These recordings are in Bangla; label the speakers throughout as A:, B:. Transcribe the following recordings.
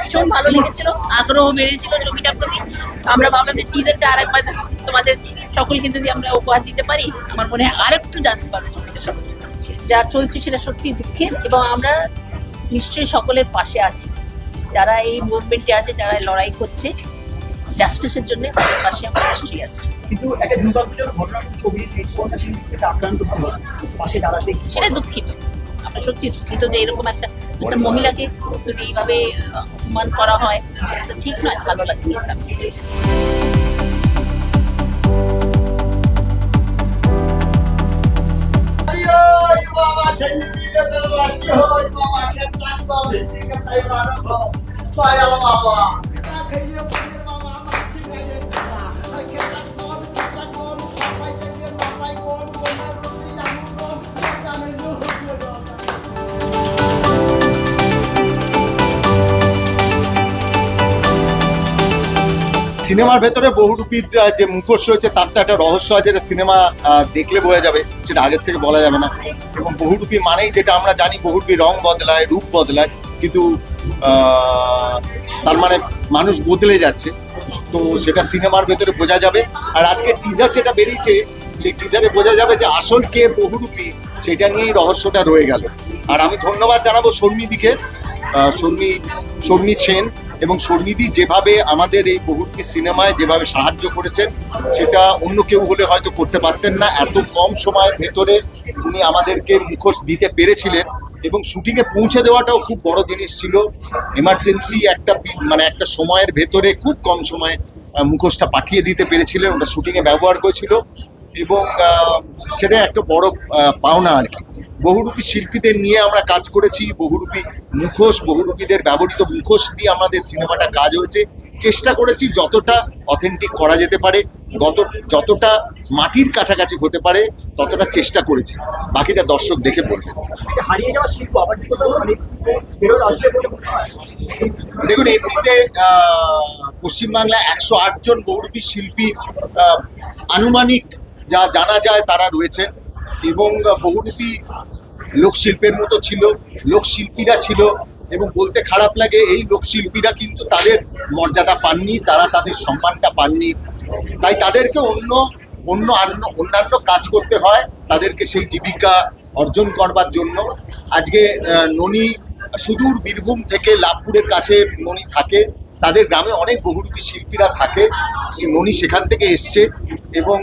A: ভীষণ ভালো লেগেছিল, আগ্রহ বেড়েছিল ছবিটার প্রতি। আমরা ভাবলাম যে টিজারটা আরেকবার তোমাদের সকলকে যদি আমরা উপহার দিতে পারি, আমার মনে হয় আরেকটু জানতে পারবো ছবিটা সম্পর্কে। যা চলছে সেটা সত্যি দুঃখের, এবং আমরা নিশ্চয়ই সকলের পাশে আছি, যারা এই মুভমেন্টে আছে, যারা লড়াই করছে জাস্টিসের জন্য, তাদের পাশে আমরা নিশ্চয়ই আছি।
B: কিন্তু একটা দুর্ভাগ্যজনক ঘটনা, ছবি আক্রান্ত পাশে দাঁড়াতে
A: সেটা দুঃখিত, আমরা সত্যি দুঃখিত যে এরকম একটা মহিলাকে যদি এইভাবে অপমান করা হয়, সেটা তো ঠিক নয়, ভালো লাগেনি।
C: সিনেমার ভেতরে বহুরূপীর যে মুখোশ রয়েছে তার তো একটা রহস্য আছে, যেটা সিনেমা দেখলে বোঝা যাবে, সেটা আগের থেকে বলা যাবে না। এবং বহুরূপী মানেই যেটা আমরা জানি, বহুরূপী রং বদলায়, রূপ বদলায়, কিন্তু তার মানে মানুষ বদলে যাচ্ছে, তো সেটা সিনেমার ভেতরে বোঝা যাবে। আর আজকে টিজার যেটা বেরিয়েছে, সেই টিজারে বোঝা যাবে যে আসল কে বহুরূপী, সেটা নিয়েই রহস্যটা রয়ে গেল। আর আমি ধন্যবাদ জানাবো শর্মিদিকে, শর্মি সেন এবং শর্মিদি যেভাবে আমাদের এই বহুরূপী সিনেমায় যেভাবে সাহায্য করেছেন, সেটা অন্য কেউ হলে হয়তো করতে পারতেন না। এত কম সময়ের ভেতরে উনি আমাদেরকে মুখোশ দিতে পেরেছিলেন, এবং শুটিংয়ে পৌঁছে দেওয়াটাও খুব বড় জিনিস ছিল। এমার্জেন্সি একটা সময়ের ভেতরে খুব কম সময়ে মুখোশটা পাঠিয়ে দিতে পেরেছিলেন, ওটা শুটিংয়ে ব্যবহার করেছিল, এবং সেটা একটা বড় পাওনা আর কি। বহুরূপী শিল্পীদের নিয়ে আমরা কাজ করেছি, বহুরূপী মুখোশ, বহুরূপীদের ব্যবহৃত মুখোশ দিয়ে আমাদের সিনেমাটা কাজ হয়েছে। চেষ্টা করেছি যতটা অথেন্টিক করা যেতে পারে, যতটা মাটির কাছাকাছি হতে পারে ততটা চেষ্টা করেছি, বাকিটা দর্শক দেখে বলবে। দেখুন, এমনিতে পশ্চিমবাংলায় 108 জন বহুরূপী শিল্পী আনুমানিক যা জানা যায় তারা রয়েছেন, এবং বহুরূপী লোকশিল্পের মতো ছিল, লোকশিল্পীরা ছিল, এবং বলতে খারাপ লাগে এই লোকশিল্পীরা কিন্তু তাদের মর্যাদা পাননি, তারা তাদের সম্মানটা পাননি, তাই তাদেরকে অন্যান্য কাজ করতে হয়, তাদেরকে সেই জীবিকা অর্জন করবার জন্য। আজকে ননী সুদূর বীরভূম থেকে লাভপুরের কাছে ননী থাকে, তাদের গ্রামে অনেক বহুরূপী শিল্পীরা থাকে, ননী সেখান থেকে এসছে, এবং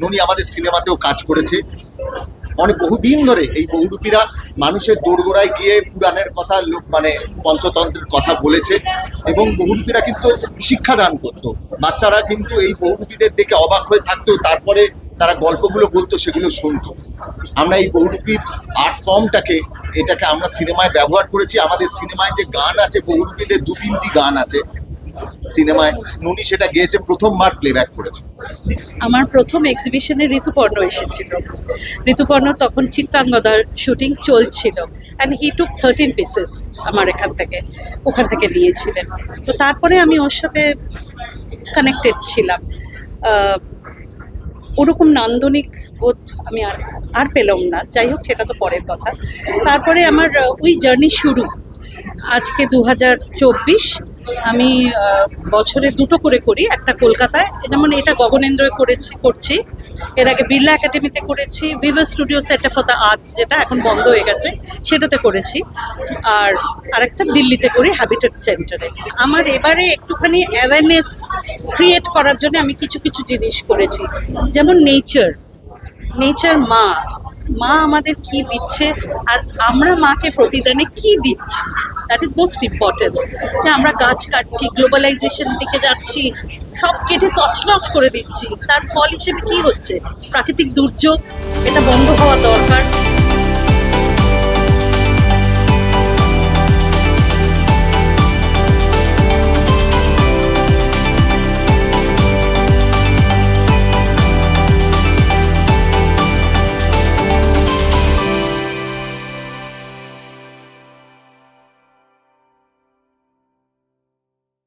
C: ননী আমাদের সিনেমাতেও কাজ করেছে। বহুদিন ধরে এই বহুরূপীরা মানুষের দোরগোড়ায় গিয়ে পুরাণের কথা, পঞ্চতন্ত্রের কথা বলেছে, এবং বহুরূপীরা কিন্তু শিক্ষাদান করতো। বাচ্চারা কিন্তু এই বহুরূপীদের দেখে অবাক হয়ে থাকতো, তারপরে তারা গল্পগুলো বলতো, সেগুলো শুনতো। আমরা এই বহুরূপীর আর্ট ফর্মটাকে আমরা সিনেমায় ব্যবহার করেছি। আমাদের সিনেমায় যে গান আছে, বহুরূপীদের 2-3টি গান আছে সিনেমায়, ননী সেটা গেয়েছে, প্রথমবার প্লেব্যাক করেছে।
D: আমার প্রথম এক্সিবিশনে ঋতুপর্ণ এসেছিল। ঋতুপর্ণ তখন চিত্রাঙ্গদার শুটিং চলছিল, অ্যান্ড হি টুক 13 পিসেস আমার ওখান থেকে দিয়েছিলেন। তো তারপরে আমি ওর সাথে কানেক্টেড ছিলাম। ওরকম নান্দনিক বোধ আমি আর পেলাম না, যাই হোক সেটা তো পরের কথা। তারপরে আমার ওই জার্নি শুরু। আজকে 2024, আমি বছরে 2টো করে করি, একটা কলকাতায়, যেমন এটা গগনেন্দ্রয় করছি, এর আগে বিড়লা একাডেমিতে করেছি, Viva studio centre for the arts, যেটা এখন বন্ধ হয়ে গেছে, সেটাতে করেছি, আর আরেকটা দিল্লিতে করি, হ্যাবিটেট সেন্টারে। আমার এবারে একটুখানি অ্যাওয়ারনেস ক্রিয়েট করার জন্য আমি কিছু জিনিস করেছি, যেমন নেচার মা আমাদের কি দিচ্ছে, আর আমরা মাকে প্রতিদানে কি দিচ্ছি, দ্যাট ইজ মোস্ট ইম্পর্টেন্ট। যে আমরা গাছ কাটছি, গ্লোবালাইজেশন দিকে যাচ্ছি, সব কেটে তছনছ করে দিচ্ছি, তার ফল হিসেবে কি হচ্ছে? প্রাকৃতিক দুর্যোগ, এটা বন্ধ হওয়া দরকার।